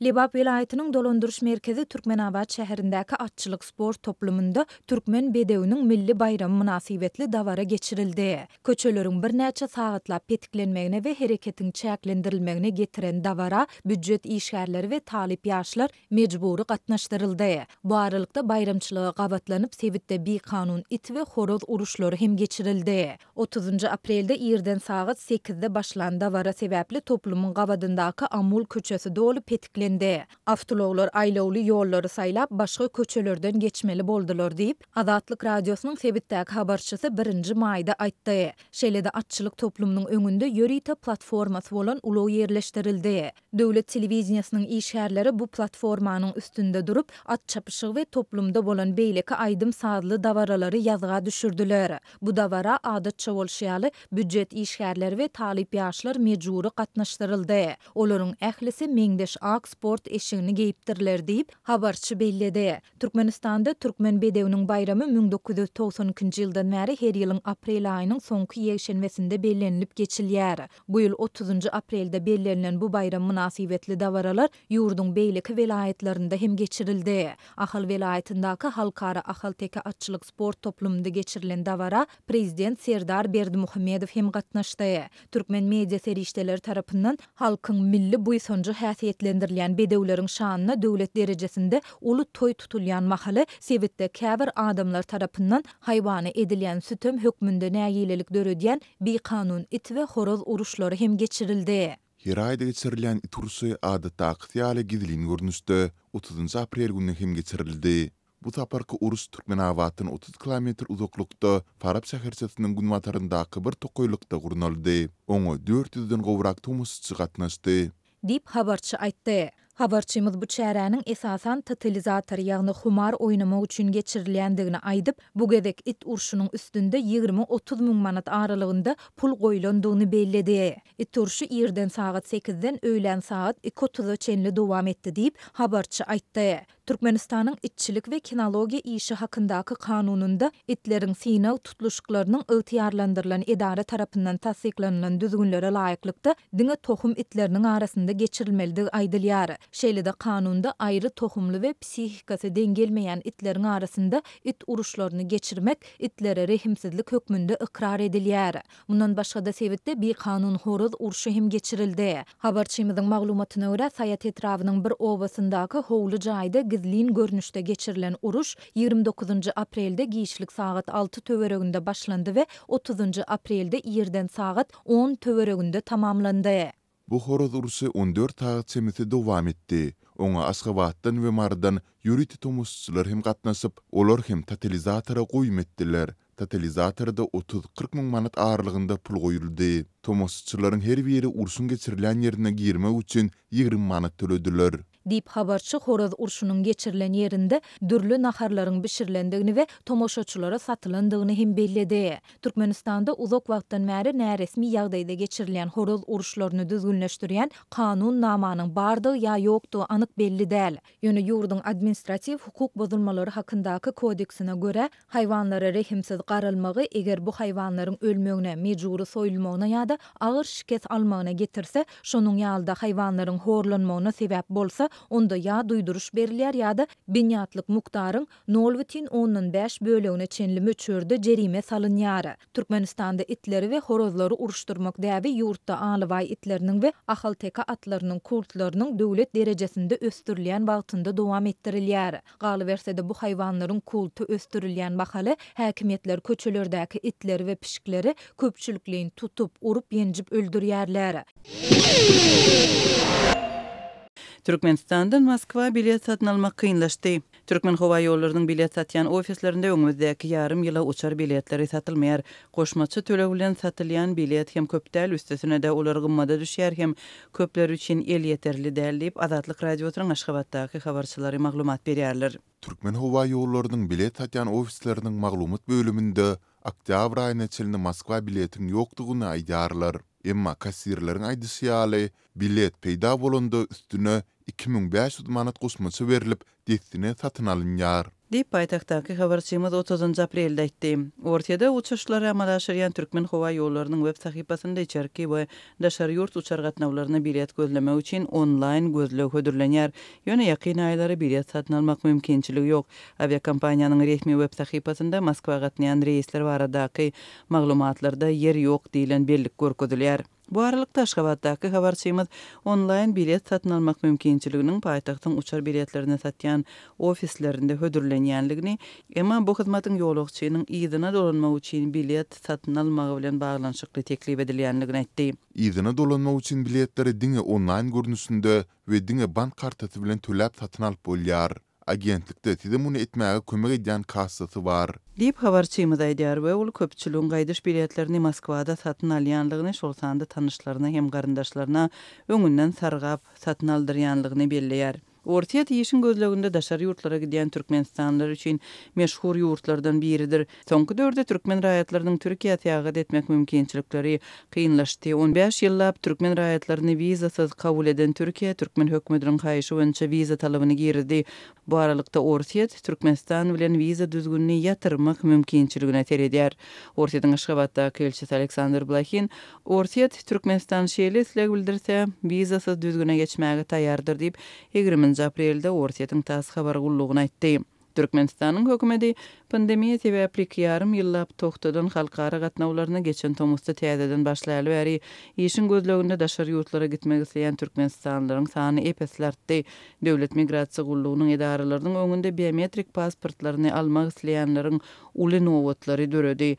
Lebap vilayetinin dolanduruş merkezi Türkmenabad şäherindäki atçylyk sport toplumunda Türkmen bedewiniň milli bayramy münasibetli dawara geçirildi. Köçeleriň bir näçe sagatlap petiklenmegine we hereketiň çäklendirilmegine getiren dawara büdjet işgärleri we talip ýaşlar mejburi gatnaşdyryldy. Bu aralykda bayramçylyga gabatlanyp Sebitde bir kanun it we horoz uruşlary hem geçirildi. 30 aprelde ýerden sagat 8-de başlan dawara sebäpli toplumyň gabadyndaky Amul köçesi dolup petiklendi. Avtologlar aýlawly ýollary saýlap başga köçelerden geçmeli boldular diýip Azatlyk radiosynyň Sebitdäki habarçysy 1 maýda aýtdy. Şeýle-de atçylyk toplumynyň öňünde Ýörite platformasy bolan ulag ýerleşdirildi. Döwlet telewiziýasynyň işgärleri bu platformanyň üstünde durup at çapyşygy we toplumda bolan beýleki aýdym sadly dawaralary ýazga düşürdiler. Bu dawara adatça bolşýaly büdjet işgärleri we talip ýaşlar mejburi gatnaşdyryldy. Olaryň ählisi meňdeş ak sport eşigini geyipdirler diýip habarçy belledi. Türkmenistanda Türkmen bedewiniň bayramy 1992-nji ýyldan bäri her ýylyň aprel aýynyň soňky ýekşenbesinde bellenilip geçilýär. Bu ýyl 30 aprelde bellenilen bu bayram münasibetli dawaralar ýurduň beýleki welaýetlerinde hem geçirildi. Ahal welaýetindäki halkara ahal teke atçylyk sport toplumunda geçirilen dawara prezident Serdar Berdimuhammedow hem gatnaşdy. Türkmen media serişdeleri tarapyndan halkyň milli buýsunjy häsiýetlendirilýän bedewleriň şanyna döwlet derejesinde uly toý tutulýan mahaly Sebitde käbir adamlar tarapyndan haýbany edilýän sütüm hökmünde näýilelik döredýän bir kanun it we horoz uruşlary hem geçirildi. Her aýda geçirilen it uruşy adatda ýaly gizlin görnüşde 30 aprel günü hem geçirildi. Bu taparky uruş Türkmenabatyň 30 kilometr uzaklykda Farab şäherçesiniň günwataryndaky bir tokoýlykda gurnaldy. Oňa 400-den gowrak tomusçy gatnaşdy diýip habarçy aýtdy. Habarçymyz bu çäräniň esasan totalizator ýagny humar oýnamak üçin geçirilýändigini aýdyp, bu gezek it urşunyň üstünde 20-30 müň manat aralygynda pul goýulandygyny belledi. It urşu ýerden sagat 8-den öýlen sagat 2:30-a çenli dowam etdi diýip habarçy aýtdy. Türkmenistanyň itçilik we kinologiýa işi hakyndaky kanununda itleriň sinaw tutuluşyklarynyň ygtyarlandyrylan edara tarapyndan tasdiklanylan düzgünlere laýyklykda diňe tohum itleriniň arasynda geçirilmeligi aýdylýar. Şeýle-de kanunda aýry tohumly we psihikasy dengelmeýän itleriň arasynda it uruşlaryny geçirmek itlere rehimsizlik hökmünde ikrar edilýär. Mundan başga da Sebitde bir kanun horoz uruşy hem geçirildi. Habarçymyzyň maglumatyna görä Saýat etrawynyň bir obasyndaky howly jaýda gizlin görnüşde geçirilen uruş 29 aprelde giýişlik sagat 6 töwereginde başlandy we 30 aprelde ýerden sagat 10 töwereginde tamamlandy. Bu horoz uruşy 14 saat çemeti dowam etdi. Oňa Aşgabatdan we Mardan ýüriti tomusçylar hem gatnaşyp, olar hem totalizatora goýum etdiler. Totalizatorda 30-40 müň manat aralygynda pul goýuldy. Tomusçylaryň her biri urşun geçirilen ýerine girmek üçin 20 manat төлediler. Diýip habarçy horoz urşunyň geçirilen ýerinde dürli naharlaryň bişirilendigini we tomoşaçylara satylandygyny hem belledi. Türkmenistanda uzak wagtdan bäri näresmi ýagdaýda geçirilen horoz uruşlaryny düzgünleşdirýän kanun namanyň bardygy ýa ýokdugy anyk belli däl. Ýöne ýurduň administrativ hukuk bozulmalary hakyndaky kodeksine görä haýwanlara rehimsiz garalmagy eger bu haýwanlaryň ölmegine, mejburi soýulmagyna ýa-da agyr şikes almagyna getirse, şonuň ýalda haýwanlaryň horlanmagyna sebäp bolsa, onda ya duýduruş berilýär ýa-da binýatlyk mukdaryň 0,5 bölegine çenli möçürde jerime salynýar. Türkmenistanda itleri we horozlary uruşdurmak däbi ýurtda alybaý itleriniň we ahal teka atlarynyň kurtlarynyň döwlet derejesinde östürilýän wagtynda dowam etdirilýär. Galyberse-de bu haýwanlaryň kultu östürilýän bahaly häkimetler köçelerdäki itleri we pişikleri köpçülikliň tutup, urup ýenjip öldürýärler. Türkmenistan'dan Moskva bilet satın almak kıyınlaştı. Türkmen hava yollarının bilet satyan ofislerinde öňümüzdäki yarım ýyla uçar biletleri satılmaýar. Goşmaçy töle bilen satylýan bilet hem köpdäl üstesine de olar gymmada düşýär hem köpler üçin el yeterli däl diýip Azatlyk radiosynyň Aşgabatdaky habarçylary maglumat berýärler. Türkmen hava yollarının bilet satyan ofisleriniň maglumat bölüminde oktyabr aýyna çelini Moskva biletin ýokdugyny aýdýarlar. Emma kassirleriň aýdysy ýaly bilet peýda bolanda üstüne 2500 manat gosmaçy berilip, destine satyn alynýar. Dip paytaxtaki habarçymyz 30 aprelde aýtdy. Ortada uçuşlary amal aşyrýan Türkmen howa ýollarynyň web sahypasynda içerki we daşary ýurt uçar gatnawlaryna bilet gözlemek üçin online gözlöw hödürlenýär. Ýöne ýakyn aýlary bilet satyn almak mümkinçiligi ýok. Aviakompaniýanyň resmi web sahypasynda Moskwa gatnaýan reisler baradaky maglumatlarda yer ýok diýilen bellik görkezilýär. Bu aralykda Aşgabatdaky habarçymyz online bilet satyn almak mümkinçiliginiň paýtagtyň uçar biletlerini satýan ofislerinde hödürlenýänligini, emma bu hyzmatyň ýolagçynyň ýygyna dolanmak üçin bilet satyn almagy bilen baglanyşykly teklip edilýänligini aýtdy. Ýygyna dolanmak üçin biletleri diňe online görnüşinde we diňe bank kartasy bilen töläp satyn alyp bolýar. Agentlikde size bunu etmäge kömek edýän kassasy bar. Dip habarçymyz aýdýar we ol köpçüligiň gaýdyş biletlerini Moskwada satyn alýanlygyny şol sanda tanışlaryna hem garyndaşlaryna öňünden sargap satyn aldyrýanlygyny belleýär. Ortaya ýeşin gözleginde daşary ýurtlara gidýän türkmenistanlylar üçin meşhur ýurtlardan biridir. Soňky döwürde türkmen raýatlarynyň Türkiýe täýat etmek mümkinçilikleri kynlaşdy. 15 ýyllap türkmen raýatlaryny wizasyz kabul eden Türkiýe türkmen hökümetiniň haýyşy boýunça wiza talabyny girdi. Bu aralykda Ortaya Türkmenistan bilen wiza düzgünni ýatyrmak mümkinçiligine teredýär. Ortaýadyň Aşgabatdaky elçisi Aleksandr Blakhin Ortaya Türkmenistan şeýle bildirse wizasyz düzgüne geçmäge taýýardyr diýip 20 aprelde Ortaýadyň tas habar gullugyna aýtdy. Türkmenistanyň hökümeti pandemiýa sebäpli ýarym ýyllap togtadan halkara gatnawlaryna geçen tomusda täzeden başlaýaly bäri ýeşin gözleginde daşary ýurtlara gitmek isleýän türkmenistanlylaryň sany epeslerdi. Döwlet migrasiýa gullugynyň edaralarynyň öňünde biometrik pasportlaryny almak isleýänleriň uly nowatlary döredi.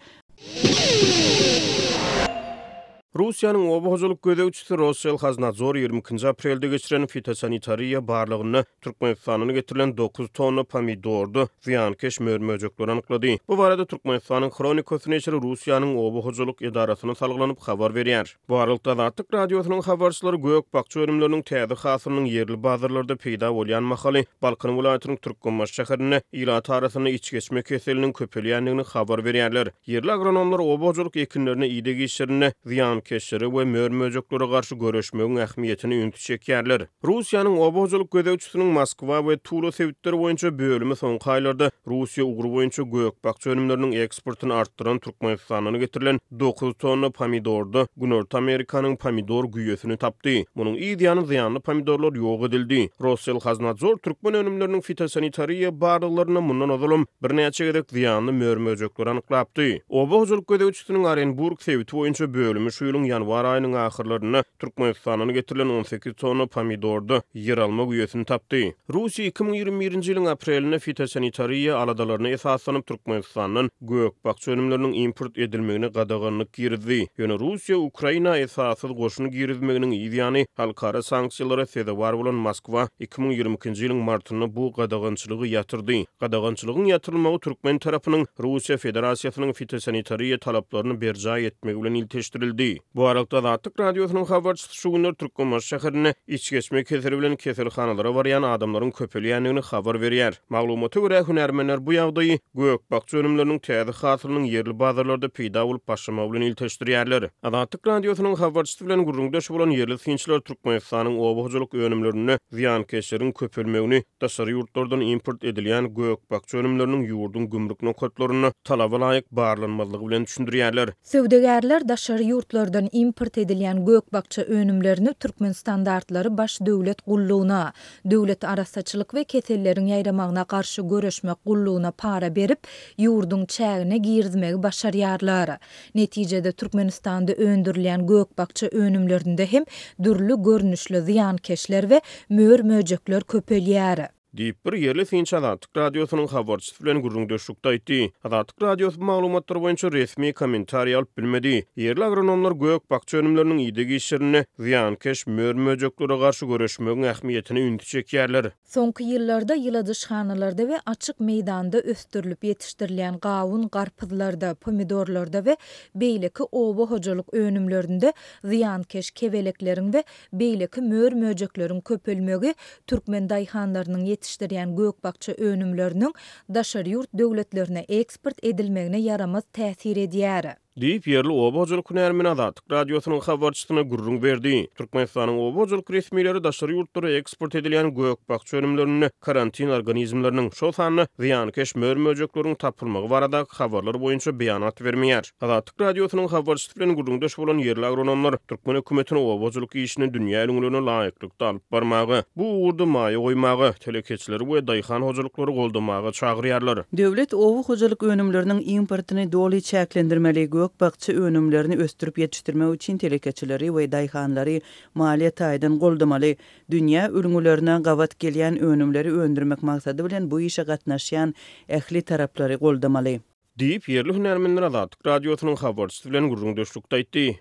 Rusiýanyň obahojalyk gödäwçisi Rossel Haznadzor 20 aprelde geçiren fitosanitariýa barlygyny Türkmenistanyň getirilen 9 tonna pomidordy ziýankeş mörmöjekler anyklady. Bu barada Türkmenistanyň Kronikosy neşri Rusiýanyň obahojalyk edarasyna salgylanyp habar berýär. Bu aralykda Azatlyk radiosynyň habarçylary gök bakça örümleriniň täze hasyrynyň yerli bazarlarda peýda bolýan mahaly Balkan vilayatynyň Türkmenbaş şäherine ýyla tarasyna iç geçme keseliniň köpelýänligini habar berýärler. Yerli agronomlar obahojalyk ekinlerine ýyda geçişlerine ziýan keşleri we mörmöjeklere garşy görüşmegiň ähmiýetini ünti çekýärler. Rusiýanyň obahojalyk gödäwçisiniň Moskwa we Tula sebitleri boýunça bölümi soňky aýlarda Rusiýa ugru boýunça gök bakça önümleriniň eksportyny artdyran Türkmenistanyň getirilen 9 tonna pomidordy Günörtü Amerikanyň pomidor güýesini tapdy. Munyň ýygyany ziýanly pomidorlar ýok edildi. Rossel Haznadzor türkmen önümleriniň fitosanitariýa barlyklaryna mundan ozalym birnäçe gedek ziýanly mörmöjekler anyklapdy. Obahojalyk gödäwçisiniň Orenburg sebiti boýunça bölümi yanvar aýynyň ahyrlaryna Türkmenistanyň getirilen 18 tonna pomidordy yer alma güýesini tapdy. Rusiýa 2021-nji ýylyň apreline fitosanitariýa aladalaryna esaslanyp Türkmenistanyň gök bakça önümleriniň import edilmegine gadaganyk girdi. Ýöne Rusiýa Ukraina esasyz goşuny girizmeginiň ýygyany halkara sanksiýalara sebäp bolan Moskwa 2022-nji ýylyň martyny bu gadagançylygy ýatyrdy. Gadagançylygyň ýatyrylmagy türkmen tarapynyň Rusiýa Federasiýasynyň fitosanitariýa talaplaryny berja etmegi bilen ilteşdirildi. Bu aralykda Azatlyk radiosynyň habarçysy şu günler Türkmenbaş şäherine iç geçme keseli bilen keselxanalara barýan adamlaryň köpelýänligini habar berýär. Maglumata görä hünärmenler bu ýagdaýy gök bakça önümleriniň täze hasyrynyň yerli bazarlarda peýda bolup başlamagy bilen ilteşdirýärler. Azatlyk radiosynyň habarçysy bilen gurrundaş bolan yerli synçylar Türkmenistanyň obahojalyk önümlerini ziýankeşleriň köpelmegini daşary ýurtlardan import edilýän gök bakça önümleriniň ýurdun gümrük nokatlaryny talaba laýyk barlanmalygy bilen düşündirýärler. Söwdegärler daşary ýurtlardan import edilýän gök bakça önümlerini Türkmen standartları baş döwlet gullugyna, döwlet arasaçylyk we keselleriň ýaýramagyna garşy görüşmek gullugyna para berip ýurdun çägine girizmegi başarýarlar. Netijede Türkmenistanda öndürilen gök bakça önümlerinde hem dürlü görnüşli ziýankeşler we mörmöjekler köpelýär. Diýip bir yerli synç Azatlyk radiosynyň habarçysy bilen gurrundaşlykda aýtdy. Azatlyk radiosu maglumatlary boýunça resmi kommentariýa alyp bilmedi. Yerli agronomlar gök bakça önümleriniň ýyda geçişlerini ziýankeş mörmöjeklere garşy görüşmegiň ähmiýetini ünti çekýärler. Soňky ýyllarda ýyladyşhanalarda we açyk meýdanda östürilip ýetişdirilýän gawun, garpyzlarda, pomidorlarda we beýleki obahojalyk önümlerinde ziýankeş kebelekleriň we beýleki mörmöjekleriň köpelmegi türkmen daýhanlarynyň yetişdirýän gök bakça önümleriniň daşary ýurt döwletlerine eksport edilmegine yaramaz täsir edýär. Diýip yerli obajylyk hünärmeni Azatlyk radiosynyň habarçysyna gurrun berdi. Türkmenistanyň obajylyk resmiýetleri daşary ýurtlara eksport edilýän gökbakçy önümlerini karantin organizmleriniň şo sanyny ziýankeş mörmöjekleriň tapylmagy barada habarlar boýunça beýanat bermeýär. Azatlyk radiosynyň habarçysy bilen gurrundaş bolan yerli agronomlar Türkmen hökümetiniň obajylyk işini dünýä öňlerine laýyklykda alyp barmagy, bu uğurda maýa goýmagy, telekeçileri we daýhan hojalyklary goldamagy çagyrýarlar. Döwlet owu hojalyk önümleriniň importyny doly çäklendirmeli, gökbakçy önümlerini östürüp yetişdirmek üçin telekeçileri we daýhanlary maliýet aýdan goldamaly. Dünýä ölümlerine gawat gelýän önümleri öndürmek maksady bilen bu işe gatnaşýan ähli taraplary goldamaly. Diýip yerli hünärmenler Azatlyk radiosynyň habarçysy bilen gurrundaşlykda aýtdy.